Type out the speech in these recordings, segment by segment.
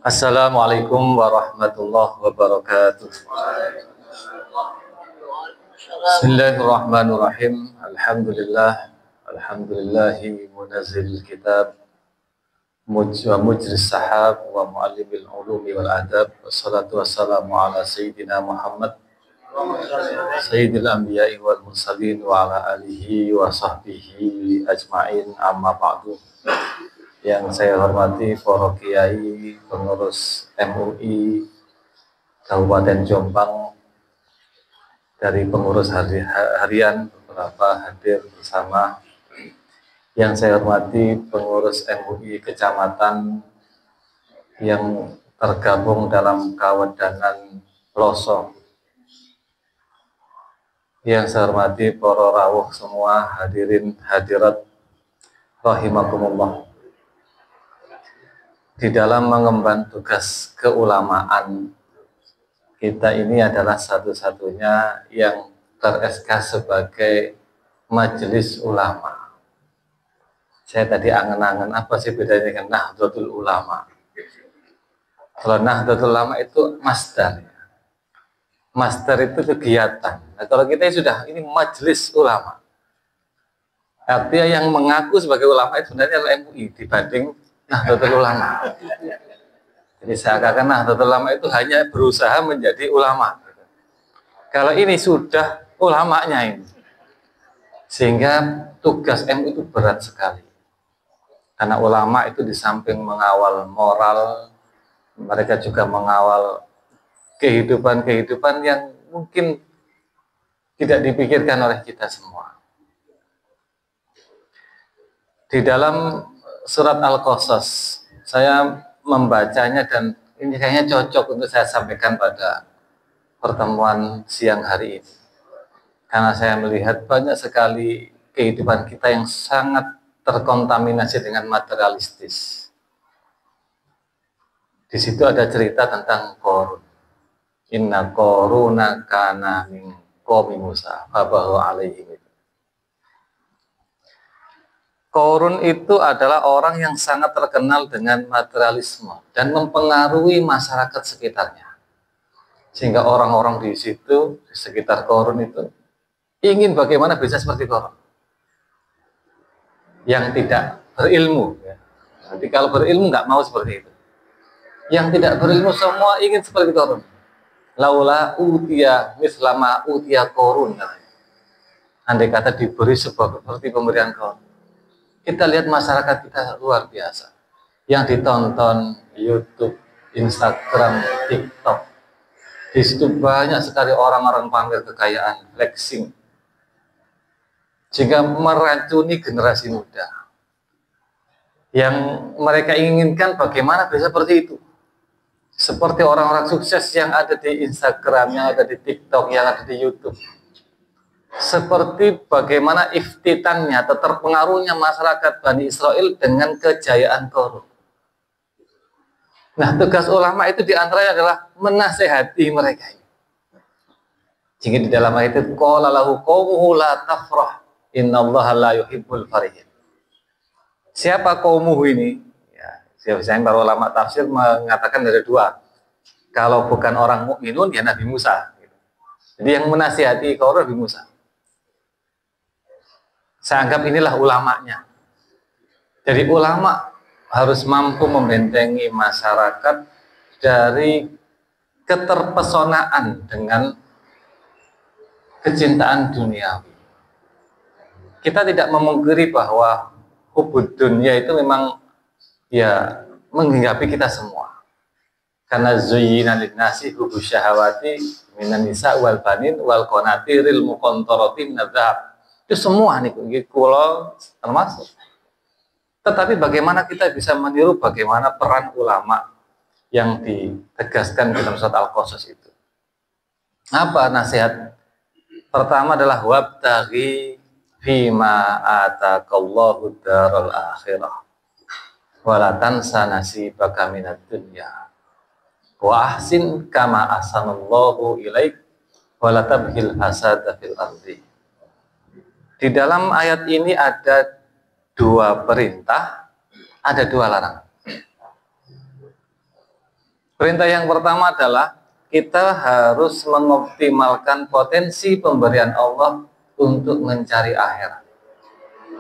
Assalamualaikum warahmatullahi wabarakatuh. Bismillahirrahmanirrahim. Alhamdulillahi munazzil kitab wa mujris sahab wa muallimil ulumi wal adab. Wassalatu wassalamu ala sayyidina Muhammad sayyidil anbiya'i wal mursalin wa ala alihi wa sahbihi ajma'in, amma ba'du. Yang saya hormati para kiai, pengurus MUI Kabupaten Jombang, dari pengurus harian beberapa hadir bersama. Yang saya hormati pengurus MUI kecamatan yang tergabung dalam Kawedanan Ploso. Yang saya hormati para rawuh semua, hadirin hadirat rahimakumullah. Di dalam mengemban tugas keulamaan, kita ini adalah satu-satunya yang ter-SK sebagai majelis ulama. Saya tadi angen-angen, apa sih bedanya dengan Nahdlatul Ulama? Kalau Nahdlatul Ulama itu masdar. Masdar itu kegiatan. Nah, kalau kita sudah ini majelis ulama, artinya yang mengaku sebagai ulama itu sebenarnya adalah MUI dibanding Nahdlatul Ulama. Jadi seakan-akan Nahdlatul Ulama itu hanya berusaha menjadi ulama. Kalau ini sudah ulamanya ini, sehingga tugas MUI itu berat sekali. Karena ulama itu di samping mengawal moral, mereka juga mengawal kehidupan-kehidupan yang mungkin tidak dipikirkan oleh kita semua. Di dalam surat Al-Qasas, saya membacanya dan ini kayaknya cocok untuk saya sampaikan pada pertemuan siang hari ini. Karena saya melihat banyak sekali kehidupan kita yang sangat terkontaminasi dengan materialistis. Di situ ada cerita tentang Qarun. Inna Qaruna kana min qaumi Musa fabahu alaihim. Qarun itu adalah orang yang sangat terkenal dengan materialisme dan mempengaruhi masyarakat sekitarnya. Sehingga orang-orang di situ, di sekitar Qarun itu, ingin bagaimana bisa seperti Qarun. Yang tidak berilmu. Nanti kalau berilmu nggak mau seperti itu. Yang tidak berilmu semua ingin seperti Qarun. Laula utia mislama utia Qarun. Andai kata diberi seperti pemberian Qarun. Kita lihat masyarakat kita luar biasa. Yang ditonton YouTube, Instagram, TikTok. Di situ banyak sekali orang-orang pamer kekayaan, flexing. Sehingga meracuni generasi muda. Yang mereka inginkan bagaimana bisa seperti itu. Seperti orang-orang sukses yang ada di Instagram, yang ada di TikTok, yang ada di YouTube. Seperti bagaimana iftitannya atau terpengaruhnya masyarakat Bani Israel dengan kejayaan Qarun. Nah, tugas ulama itu diantaranya adalah menasehati mereka. Jika di dalam ayat itu qala lahu qaumuhu la tafrah innallaha la yuhibbul farihin. Siapa qaumuhu ini? Ya, saya para ulama tafsir mengatakan ada dua. Kalau bukan orang mukminun ya Nabi Musa. Jadi yang menasihati Qarun Nabi Musa. Saya anggap inilah ulamanya. Jadi ulama harus mampu membentengi masyarakat dari keterpesonaan dengan kecintaan duniawi. Kita tidak memungkiri bahwa hubud dunia itu memang ya menghinggapi kita semua. Karena zuyyina lin-nasi hubus syahawati minan nisa wal banin wal qanatiril muqantarati minadz dzahab. Itu semua nih kulo termasuk. Tetapi bagaimana kita bisa meniru bagaimana peran ulama yang ditegaskan dalam surat Al-Qasas itu. Apa nasihat? Pertama adalah wabtaghi fima ataqallahu daral akhirah wala tansa nasibaka minad dunya wa ahsin kama ahsanallahu ilaik wala tabghil hasada fil ardi. Di dalam ayat ini ada dua perintah, ada dua larangan. Perintah yang pertama adalah kita harus mengoptimalkan potensi pemberian Allah untuk mencari akhirat.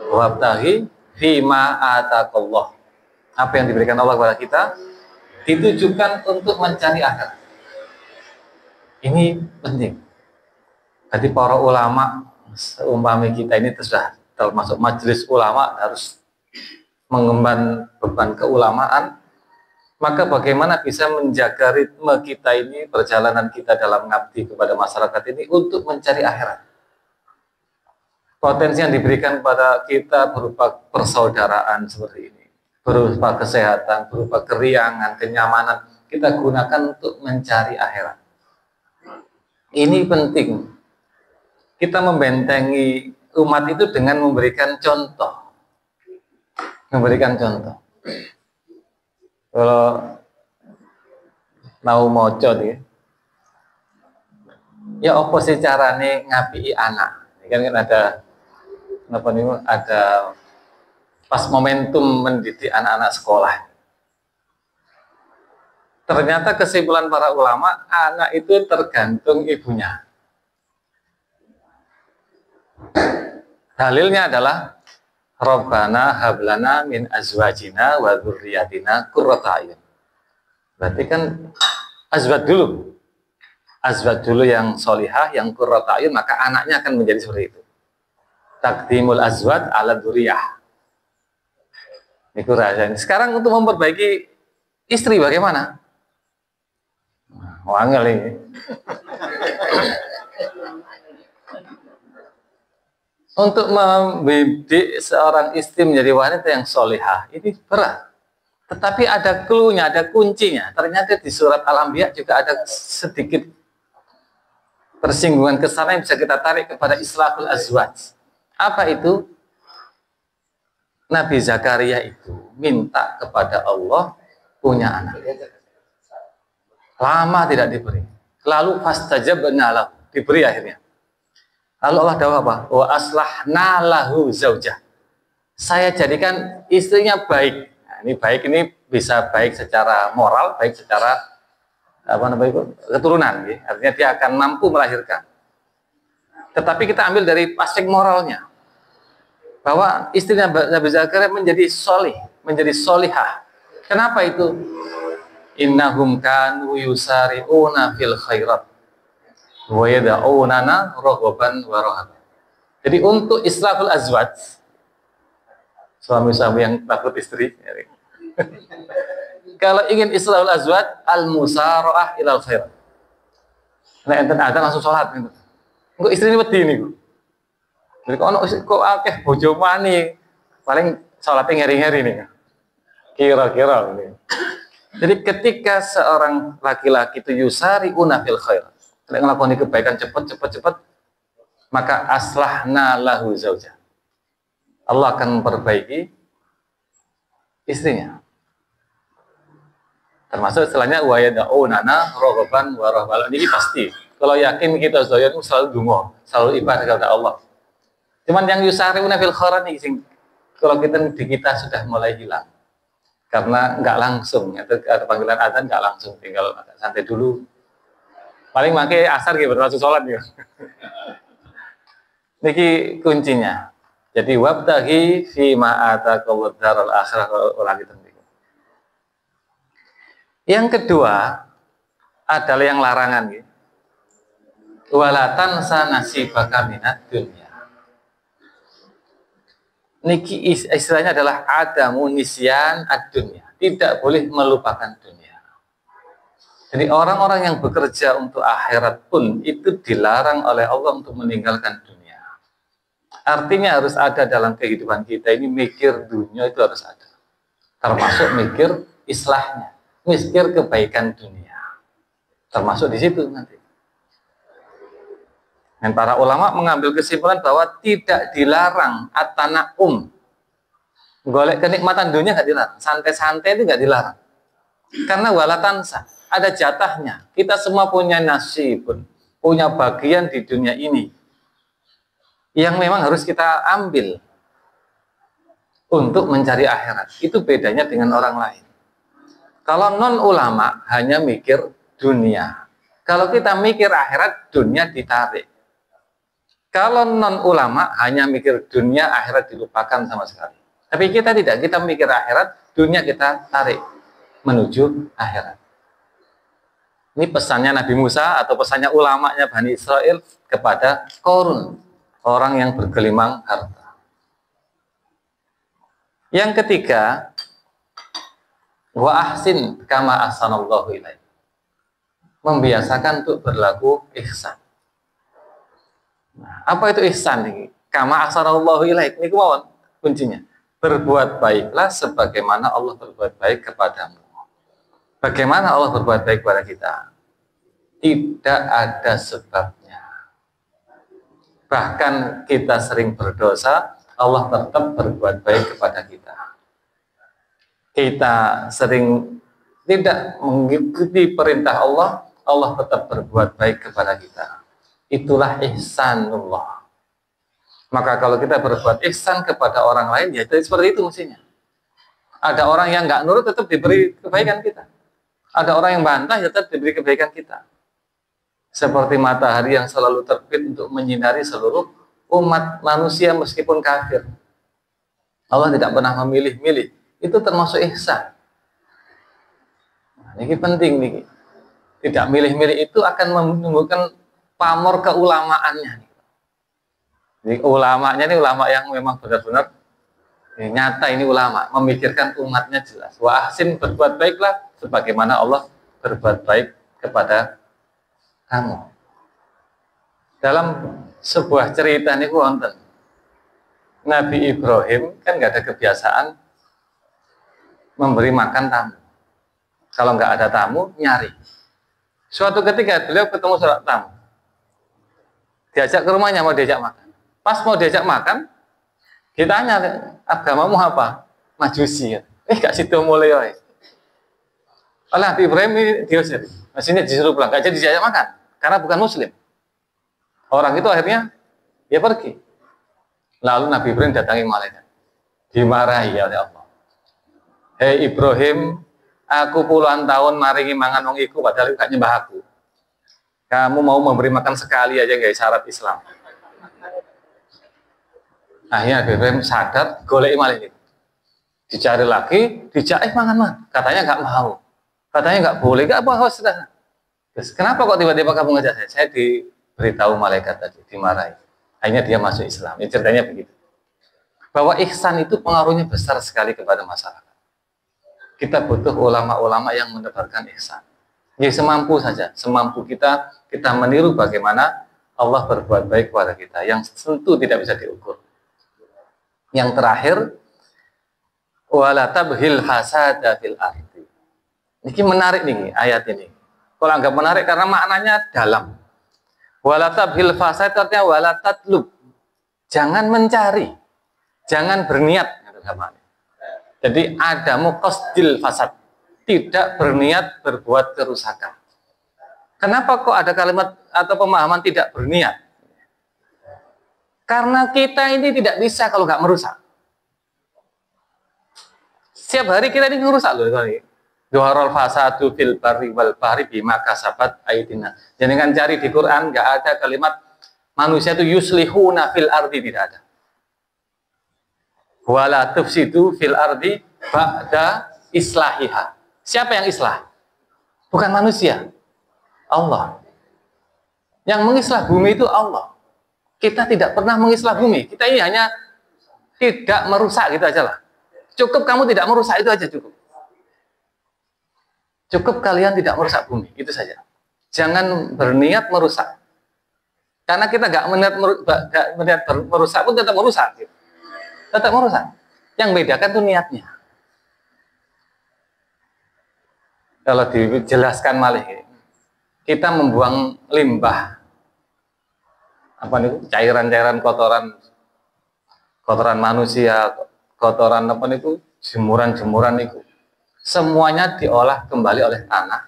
Wabtaghi fima ataqallah. Apa yang diberikan Allah kepada kita ditujukan untuk mencari akhirat. Ini penting. Jadi para ulama, seumpama kita ini sudah termasuk majelis ulama, harus mengemban beban keulamaan, maka bagaimana bisa menjaga ritme kita ini, perjalanan kita dalam ngabdi kepada masyarakat ini untuk mencari akhirat. Potensi yang diberikan kepada kita berupa persaudaraan seperti ini, berupa kesehatan, berupa keriangan, kenyamanan, kita gunakan untuk mencari akhirat. Ini penting. Kita membentengi umat itu dengan memberikan contoh. Memberikan contoh. Kalau mau moco nih, ya apa sih carane ngapi anak? Ini kan ada apa nih? Ada pas momentum mendidik anak-anak sekolah. Ternyata kesimpulan para ulama, anak itu tergantung ibunya. Dalilnya adalah Rabbana hablana min azwajina wa dzurriyyatina qurrata a'yun. Berarti kan azwaj dulu. Azwaj dulu yang solihah, yang qurrata a'yun, maka anaknya akan menjadi seperti itu. Taqdimul azwaj ala dzurriyyah. Itu rahasia. Sekarang untuk memperbaiki istri bagaimana? Wangel ini. Untuk mendidik seorang istri menjadi wanita yang solihah ini berat. Tetapi ada clue-nya, ada kuncinya. Ternyata di surat Al-Anbiya juga ada sedikit persinggungan ke sana yang bisa kita tarik kepada islahul azwaj. Apa itu? Nabi Zakaria itu minta kepada Allah punya anak. Lama tidak diberi. Lalu fastajabna lahu, diberi akhirnya. Lalu Allah dawuh apa? Wa aslahna lahu zaujah. Saya jadikan istrinya baik. Nah, ini baik ini bisa baik secara moral, baik secara apa namanya itu? Keturunan, ya. Artinya dia akan mampu melahirkan. Tetapi kita ambil dari aspek moralnya. Bahwa istrinya Nabi Zakaria menjadi solih, menjadi solihah. Kenapa itu? Innahum kanu yusari'una fil khairat wa yad'unana raghaban wa rahaban. Jadi untuk islahul azwaj, suami-suami yang takut istri, kalau ingin islahul azwaj, al musara'ah ilal khair. Nah, enten ada langsung sholat gitu. Engko istri ini wedi niku. Jadi kok akeh bojo mani, paling sholatnya ngeri-ngeri nih. Kira-kira ini. Jadi ketika seorang laki-laki itu yusari'una fil khair, melakukan kebaikan cepat, maka aslahna lahu zaujah. Allah akan memperbaiki istrinya. Termasuk istilahnya wa yad'unana raghaban wa rahaban. Ini pasti. Kalau yakin kita itu selalu dungo, selalu ibadah kepada Allah. Cuman yang yusari'una fil khairat ini kalau kita sudah mulai hilang. Karena nggak langsung, itu ada panggilan azan nggak langsung, tinggal santai dulu. Paling pakai asar gitu, langsung sholat gitu. Niki kuncinya. Jadi wabtaghi fi ma ataqallahu daral akhirah ulangi tentu. Yang kedua adalah yang larangan gitu. Walatan sanasibaka minad dunya. Niki istilahnya adalah adamu nisyan ad-dunya. Tidak boleh melupakan dunia. Jadi orang-orang yang bekerja untuk akhirat pun itu dilarang oleh Allah untuk meninggalkan dunia. Artinya harus ada dalam kehidupan kita ini mikir dunia itu harus ada. Termasuk mikir islahnya, mikir kebaikan dunia. Termasuk di situ nanti. Dan para ulama mengambil kesimpulan bahwa tidak dilarang at-tana'um. Golek kenikmatan dunia nggak dilarang, santai-santai itu nggak dilarang. Karena walatansa, ada jatahnya. Kita semua punya nasib, punya bagian di dunia ini yang memang harus kita ambil untuk mencari akhirat. Itu bedanya dengan orang lain. Kalau non ulama hanya mikir dunia. Kalau kita mikir akhirat, dunia ditarik. Kalau non ulama hanya mikir dunia, akhirat dilupakan sama sekali. Tapi kita tidak, kita mikir akhirat, dunia kita tarik menuju akhirat. Ini pesannya Nabi Musa atau pesannya ulamanya Bani Israel kepada Qarun, orang yang bergelimang harta. Yang ketiga, wa ahsin kama ahsanallahu ilaik. Membiasakan untuk berlaku ihsan. Nah, apa itu ihsan ini? Kama ahsanallahu ilaik. Ini kuncinya. Berbuat baiklah sebagaimana Allah berbuat baik kepadamu. Bagaimana Allah berbuat baik kepada kita? Tidak ada sebabnya. Bahkan kita sering berdosa, Allah tetap berbuat baik kepada kita. Kita sering tidak mengikuti perintah Allah, Allah tetap berbuat baik kepada kita. Itulah ihsanullah. Maka kalau kita berbuat ihsan kepada orang lain, ya seperti itu mestinya. Ada orang yang nggak nurut, tetap diberi kebaikan kita. Ada orang yang bantah, ya tetap diberi kebaikan kita. Seperti matahari yang selalu terbit untuk menyinari seluruh umat manusia meskipun kafir. Allah tidak pernah memilih-milih. Itu termasuk ihsan. Nah, ini penting nih. Tidak milih-milih itu akan menimbulkan pamor keulamaannya. Jadi ulamanya ini ulama yang memang benar-benar nyata, ini ulama, memikirkan umatnya jelas. Wa ahsin, berbuat baiklah sebagaimana Allah berbuat baik kepada kamu. Dalam sebuah cerita ini wonten, Nabi Ibrahim kan nggak ada kebiasaan memberi makan tamu. Kalau nggak ada tamu, nyari. Suatu ketika beliau ketemu seorang tamu, diajak ke rumahnya, mau diajak makan. Pas mau diajak makan, ditanya, agamamu apa? Majusi. Gak situ mulai. Oleh Nabi Ibrahim ini diusir. Maksudnya disuruh pulang, gak jadi diajak makan karena bukan muslim. Orang itu akhirnya dia pergi. Lalu Nabi Ibrahim datangi malaikat, dimarahi oleh Allah. Hei Ibrahim, aku puluhan tahun maringi mangan wong iku padahal gak nyembah aku. Kamu mau memberi makan sekali aja gak syarat Islam. Akhirnya Nabi Ibrahim sadar, golek malaikat. Dicari lagi, dijak mangan. Katanya nggak mau. Katanya nggak boleh, nggak apa sudah. Kenapa kok tiba-tiba kamu ngajak saya? Saya diberitahu malaikat tadi, dimarahi. Akhirnya dia masuk Islam. Ini ceritanya begitu. Bahwa ihsan itu pengaruhnya besar sekali kepada masyarakat. Kita butuh ulama-ulama yang menebarkan ihsan. Ya semampu saja, semampu kita meniru bagaimana Allah berbuat baik kepada kita, yang tentu tidak bisa diukur. Yang terakhir, wala tabhil hasada fil ardi. Ini menarik nih ayat ini. Kalau anggap menarik karena maknanya dalam. Wala tabhil fasad artinya wala tatlub. Jangan mencari, jangan berniat. Jadi ada muqasdil fasad, tidak berniat berbuat kerusakan. Kenapa kok ada kalimat atau pemahaman tidak berniat? Karena kita ini tidak bisa kalau nggak merusak. Setiap hari kita ini merusak loh. Doharul fasadu fil barri wal bahri bima kasabat aydina. Jangan cari di Quran nggak ada kalimat manusia itu yuslihuna fil ardi, tidak ada. Wala tufsidu fil ardi ba'da islahiha. Siapa yang islah? Bukan manusia, Allah. Yang mengislah bumi itu Allah. Kita tidak pernah mengislah bumi. Kita ini hanya tidak merusak, gitu aja lah. Cukup kamu tidak merusak, itu aja cukup. Cukup kalian tidak merusak bumi, itu saja. Jangan berniat merusak. Karena kita nggak meniat merusak pun tetap merusak. Gitu. Tetap merusak. Yang bedakan itu niatnya. Kalau dijelaskan malih, kita membuang limbah, apa nih, cairan-cairan kotoran manusia, kotoran apa nih, jemuran-jemuran itu, semuanya diolah kembali oleh tanah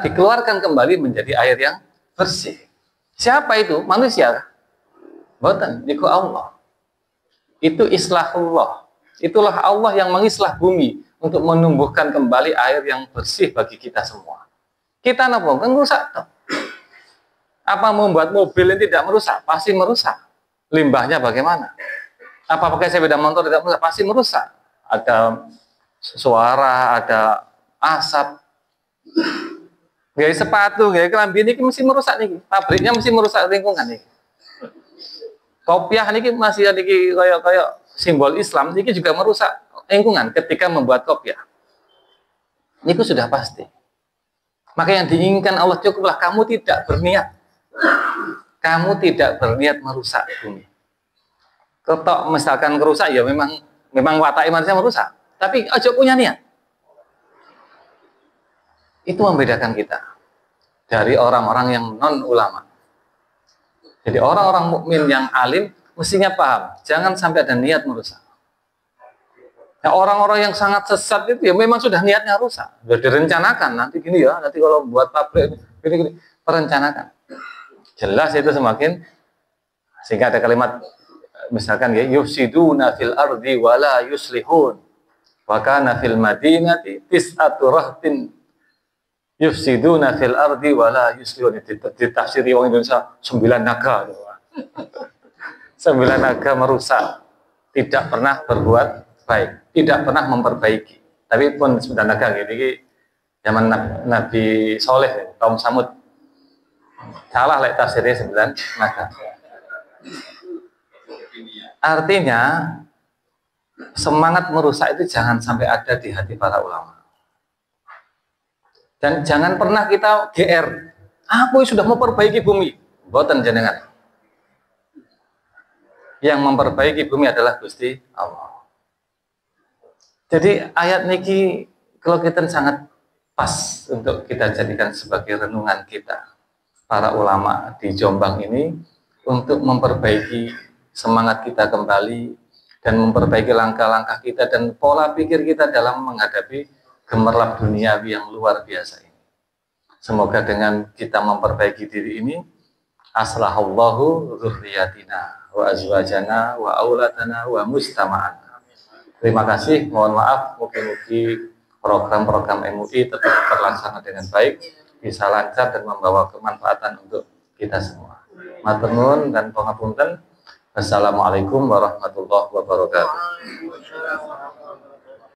dikeluarkan kembali menjadi air yang bersih. Siapa itu? Manusia. Bukan, itu Allah. Itu islahullah. Itulah Allah yang mengislah bumi. untuk menumbuhkan kembali air yang bersih bagi kita semua. Kita napa kan rusak toh. Apa membuat mobil ini tidak merusak? Pasti merusak. Limbahnya bagaimana? Apa pakai sepeda motor tidak merusak? Pasti merusak. Ada suara, ada asap. Gaya sepatu, gaya kelambi ini mesti merusak nih. Pabriknya mesti merusak lingkungan nih. Kopiah ini masih ada kayak simbol Islam, ini juga merusak lingkungan ketika membuat kopiah. Ini sudah pasti. Maka yang diinginkan Allah cukuplah kamu tidak berniat. Kamu tidak berniat merusak bumi. Ketok misalkan kerusak ya memang watak manusia merusak. Tapi aja punya niat. Itu membedakan kita dari orang-orang yang non ulama. Jadi orang-orang mukmin yang alim mestinya paham, jangan sampai ada niat merusak. Nah, orang-orang yang sangat sesat itu ya memang sudah niatnya rusak, sudah direncanakan nanti gini ya, nanti kalau buat pabrik gini perencanakan. Jelas itu semakin, sehingga ada kalimat misalkan ya yufsiduna fil ardi wala yuslihun wa kana fil madinati tis'atu rahtin yufsiduna fil ardi wala yuslihun. Ditafsiri orang Indonesia 9 naga. 9 naga merusak, tidak pernah berbuat baik, tidak pernah memperbaiki. Tapi pun 9 naga ini zaman Nabi Soleh kaum Samud. Salah lek tafsirnya 9 naga. Artinya semangat merusak itu jangan sampai ada di hati para ulama. Dan jangan pernah kita GR. Aku sudah memperbaiki bumi. Boten jenengan. Yang memperbaiki bumi adalah Gusti Allah. Jadi ayat niki kalau kita sangat pas untuk kita jadikan sebagai renungan kita para ulama di Jombang ini untuk memperbaiki semangat kita kembali dan memperbaiki langkah-langkah kita dan pola pikir kita dalam menghadapi gemerlap duniawi yang luar biasa ini. Semoga dengan kita memperbaiki diri ini, aslahallahu dzurriyyatina wa azwajana wa auladana wa mustama'ana. Terima kasih, mohon maaf, mungkin program-program MUI tetap terlaksana dengan baik, bisa lancar dan membawa kemanfaatan untuk kita semua. Matur nuwun dan pangapunten. Assalamualaikum warahmatullahi wabarakatuh.